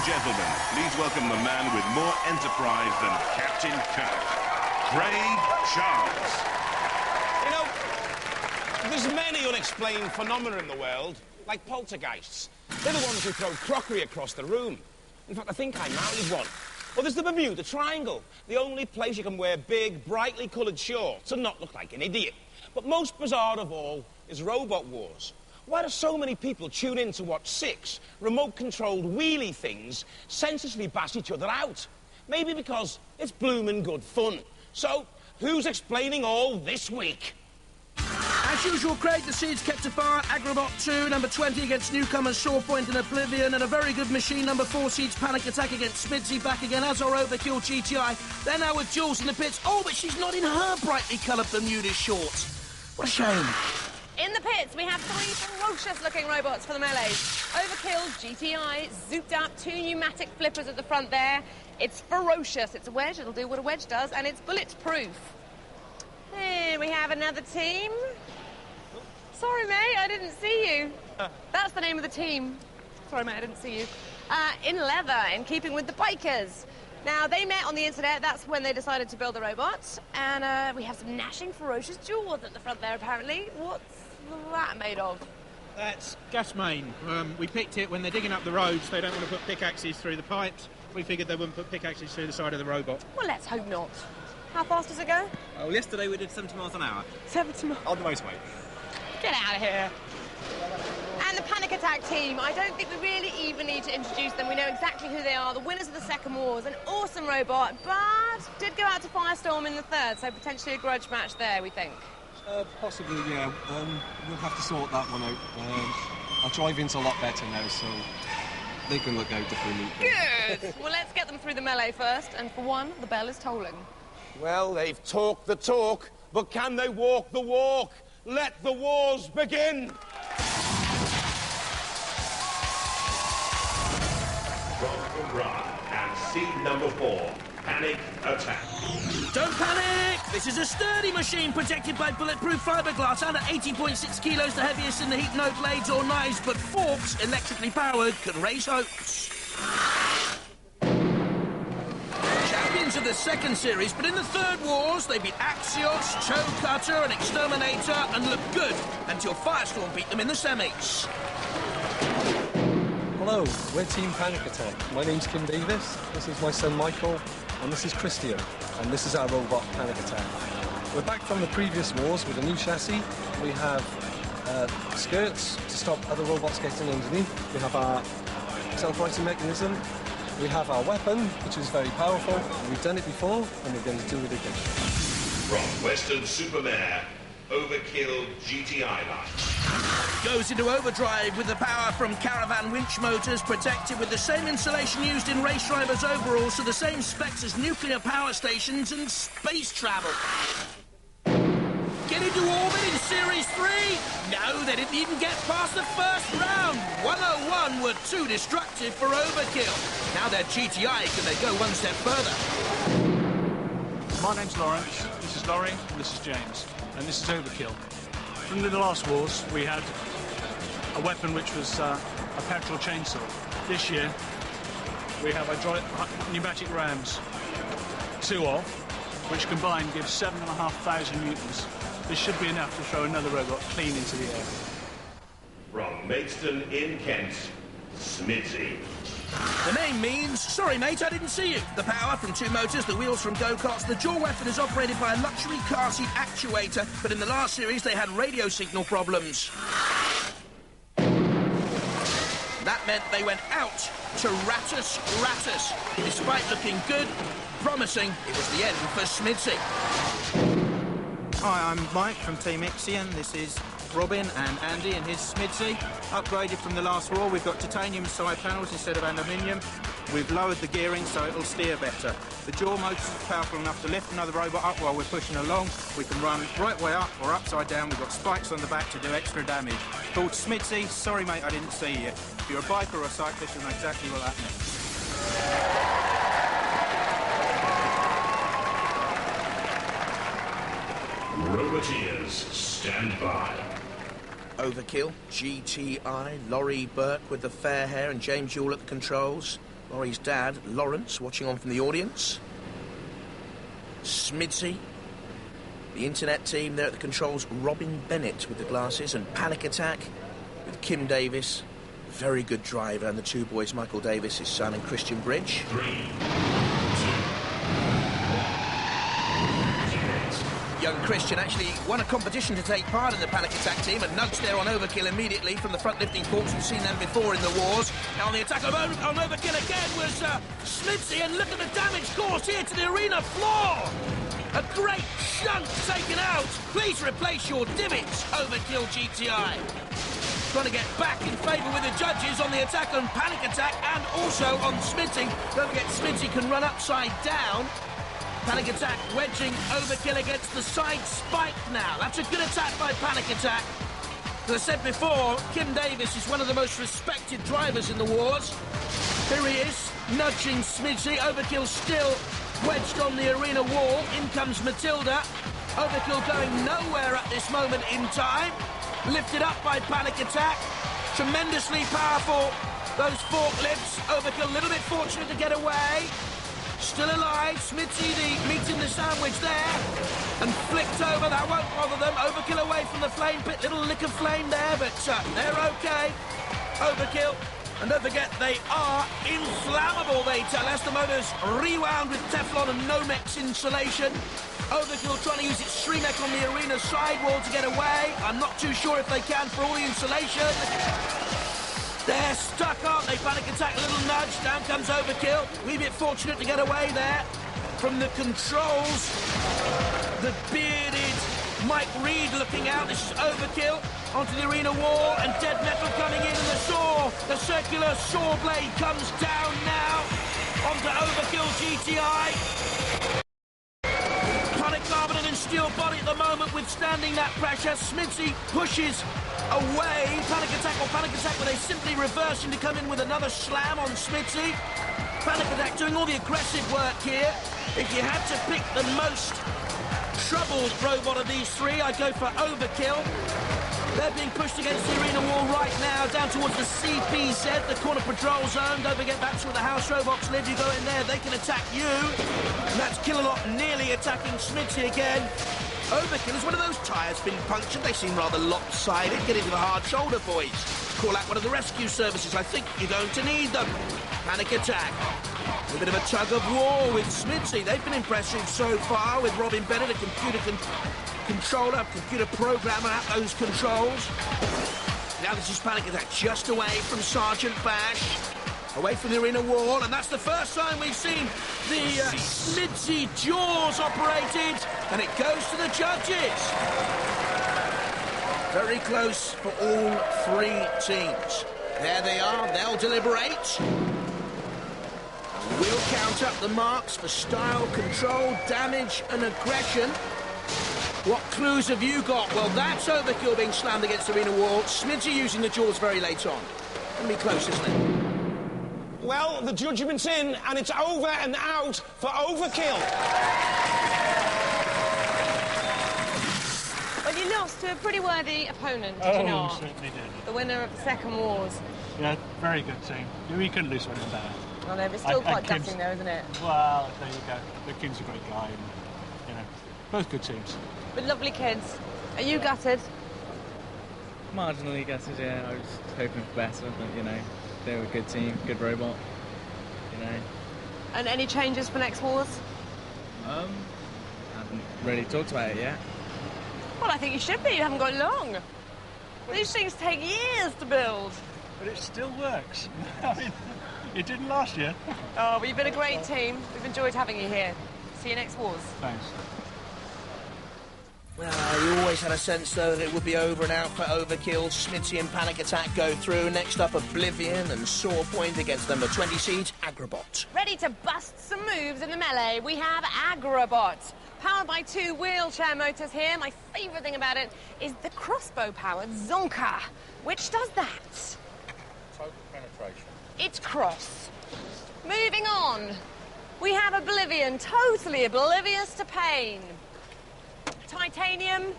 gentlemen, please welcome the man with more enterprise than Captain Kirk, Craig Charles. You know, there's many unexplained phenomena in the world, like poltergeists. They're the ones who throw crockery across the room. In fact, I think I married one. Well, there's the Bermuda Triangle, the only place you can wear big, brightly coloured shorts and not look like an idiot. But most bizarre of all is Robotwars. Why do so many people tune in to watch 6 remote-controlled wheelie things senselessly bash each other out? Maybe because it's bloomin' good fun. So, who's explaining all this week? As usual, Craig, the seeds kept afar. Aggrobot 2, number 20 against newcomers Shawpoint and Oblivion, and a very good machine, number 4 seeds Panic Attack against SMIDSY, back again as our Overkill GTI. They're now with Jules in the pits. Oh, but she's not in her brightly coloured Bermuda shorts. What a shame. In the pits, we have 3 ferocious-looking robots for the melees. Overkill GTI, zooped up, 2 pneumatic flippers at the front there. It's ferocious. It's a wedge. It'll do what a wedge does, and it's bulletproof. Here we have another team. Sorry, mate, I didn't see you. That's the name of the team. Sorry, mate, I didn't see you. In leather, in keeping with the bikers. Now, they met on the internet. That's when they decided to build the robot. And we have some gnashing, ferocious jaws at the front there, apparently. What's that made of? That's gas main. We picked it when they're digging up the roads. They don't want to put pickaxes through the pipes. We figured they wouldn't put pickaxes through the side of the robot. Well, let's hope not. How fast does it go? Well, yesterday we did 70 miles an hour. 70 miles? On the motorway. Get out of here. And the Panic Attack team. I don't think we really even need to introduce them. We know exactly who they are. The winners of the second wars. An awesome robot, but did go out to Firestorm in the third, so potentially a grudge match there, we think. Possibly, yeah. We'll have to sort that one out. Our driving's a lot better now, so they can look out if we need them. Good. Well, let's get them through the melee first. And for one, the bell is tolling. Well, they've talked the talk, but can they walk the walk? Let the wars begin! Run and seed number 4, Panic Attack. Don't panic! This is a sturdy machine protected by bulletproof fiberglass and at 80.6 kilos, the heaviest in the heat. No blades or knives, but forks, electrically powered, can raise hopes. Champions of the second series, but in the third wars, they beat Axios, Cho Cutter and Exterminator and looked good until Firestorm beat them in the semis. Hello, we're Team Panic Attack. My name's Kim Davis, this is my son Michael, and this is Christian, and this is our robot Panic Attack. We're back from the previous wars with a new chassis. We have skirts to stop other robots getting underneath. We have our self-righting mechanism. We have our weapon, which is very powerful. We've done it before, and we're going to do it again. From Western Supermare, Overkill GTI line. Goes into overdrive with the power from caravan winch motors, protected with the same insulation used in race drivers' overalls, so the same specs as nuclear power stations and space travel. Get into orbit in Series 3? No, they didn't even get past the first round. 101 were too destructive for Overkill. Now they're GTI, can they go one step further? My name's Lawrence, this is Laurie, and this is James, and this is Overkill. From the last wars, we had a weapon which was a petrol chainsaw. This year, we have pneumatic rams, 2 of, which combined give 7,500 newtons. This should be enough to throw another robot clean into the air. From Maidstone in Kent, SMIDSY. The name means, sorry mate, I didn't see you. The power from 2 motors, the wheels from go-karts, the jaw weapon is operated by a luxury car seat actuator, but in the last series they had radio signal problems. That meant they went out to Ratus. Despite looking good, promising, it was the end for SMIDSY. Hi, I'm Mike from Team Ixion. This is Robin and Andy and his SMIDSY. Upgraded from the last war, we've got titanium side panels instead of aluminium. We've lowered the gearing so it'll steer better. The jaw motor is powerful enough to lift another robot up while we're pushing along. We can run right way up or upside down. We've got spikes on the back to do extra damage. Called SMIDSY. Sorry, mate, I didn't see you. If you're a biker or a cyclist, you'll know exactly what that means. Roboteers, stand by. Overkill, GTI, Laurie Burke with the fair hair and James Yule at the controls. Laurie's dad, Lawrence, watching on from the audience. SMIDSY, the internet team there at the controls, Robin Bennett with the glasses, and Panic Attack with Kim Davis, very good driver, and the two boys, Michael Davis, his son, and Christian Bridge. 3, 2. Young Christian actually won a competition to take part in the Panic Attack team and nudged there on Overkill immediately from the front lifting corps. We've seen them before in the wars. Now on the attack on Overkill again was SMIDSY, and look at the damage caused here to the arena floor. A great chunk taken out. Please replace your divots, Overkill GTI. Trying to get back in favour with the judges on the attack on Panic Attack and also on SMIDSY. Don't forget, SMIDSY can run upside down. Panic Attack wedging Overkill against the side spike now. That's a good attack by Panic Attack. As I said before, Kim Davis is one of the most respected drivers in the wars. Here he is, nudging SMIDSY. Overkill still wedged on the arena wall. In comes Matilda. Overkill going nowhere at this moment in time. Lifted up by Panic Attack. Tremendously powerful, those forklifts. Overkill a little bit fortunate to get away. Still alive, SMIDSY, the meat in the sandwich there, and flicked over, that won't bother them. Overkill away from the flame pit, little lick of flame there, but they're okay. Overkill, and don't forget, they are inflammable, they tell us. The motor's rewound with Teflon and Nomex insulation. Overkill trying to use its Shremek on the arena sidewall to get away. I'm not too sure if they can for all the insulation. They're stuck, aren't they? Panic Attack, a little nudge. Down comes Overkill. We're a bit fortunate to get away there. From the controls, the bearded Mike Reed looking out. This is Overkill onto the arena wall, and Dead Metal coming in, and the saw, the circular saw blade comes down now onto Overkill GTI. Polycarbonate and steel body at the moment withstanding that pressure. SMIDSY pushes away. Panic Attack where they simply reversing to come in with another slam on SMIDSY. Panic Attack doing all the aggressive work here. If you had to pick the most troubled robot of these three, I'd go for Overkill. They're being pushed against the arena wall right now, down towards the CPZ, the corner patrol zone. Don't forget, that's where the house robots live. You go in there, they can attack you. And that's Killalot nearly attacking SMIDSY again. Overkill is one of those tyres been punctured. They seem rather lopsided. Get into the hard shoulder, boys. Call out one of the rescue services. I think you're going to need them. Panic Attack. A bit of a tug of war with SMIDSY. They've been impressive so far with Robin Bennett, a computer controller, computer programmer at those controls. Now this is Panic Attack just away from Sergeant Bash. Away from the arena wall, and that's the first time we've seen the SMIDSY jaws operated, and it goes to the judges. Very close for all three teams. There they are, they'll deliberate. We'll count up the marks for style, control, damage, and aggression. What clues have you got? Well, that's Overkill being slammed against the arena wall. SMIDSY using the jaws very late on. Gonna be close, isn't it? Well, the judgment's in, and it's over and out for Overkill. Well, you lost to a pretty worthy opponent, did you not? Oh, certainly did. The winner of the second wars. Yeah, very good team. We couldn't lose one of them. Well, no, but still quite gutting, though, isn't it? Well, there you go. The Kim's a great guy, and, you know, both good teams. But lovely kids. Are you gutted? Marginally gutted, yeah. I was hoping for better, but, you know, they were a good team, good robot, you know. And any changes for next wars? I haven't really talked about it yet. Well, I think you should be. You haven't got long. These things take years to build. But it still works. I mean, it didn't last year. Oh, well, you've been a great team. We've enjoyed having you here. See you next wars. Thanks. Well, you always had a sense, though, that it would be over and out for Overkill. SMIDSY and Panic Attack go through. Next up, Oblivion and Saw Point against number 20 seed, Aggrobot. Ready to bust some moves in the melee, we have Aggrobot. Powered by two wheelchair motors here. My favourite thing about it is the crossbow-powered Zonka. Which does that? Total penetration. It's cross. Moving on, we have Oblivion, totally oblivious to pain. Titanium,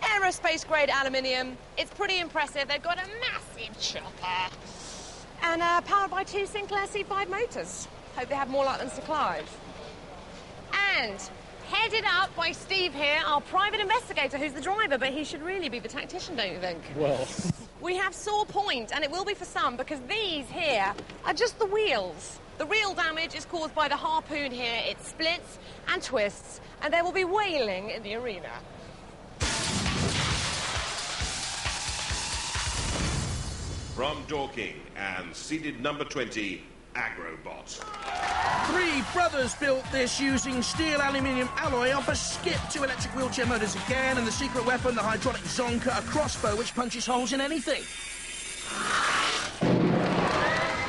aerospace-grade aluminium. It's pretty impressive. They've got a massive chopper. And powered by 2 Sinclair C5 motors. Hope they have more luck than Sir Clive. And headed up by Steve here, our private investigator, who's the driver, but he should really be the tactician, don't you think? Well... We have Saw Point, and it will be for some, because these here are just the wheels. The real damage is caused by the harpoon here. It splits and twists, and there will be wailing in the arena. From Dorking and seeded number 20, Aggrobot. 3 brothers built this using steel aluminium alloy off a skip. 2 electric wheelchair motors again, and the secret weapon, the hydraulic Zonka, a crossbow which punches holes in anything.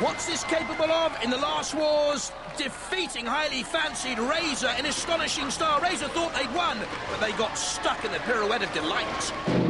What's this capable of? In the last wars, defeating highly fancied Razor in astonishing style. Razor thought they'd won, but they got stuck in the pirouette of delight.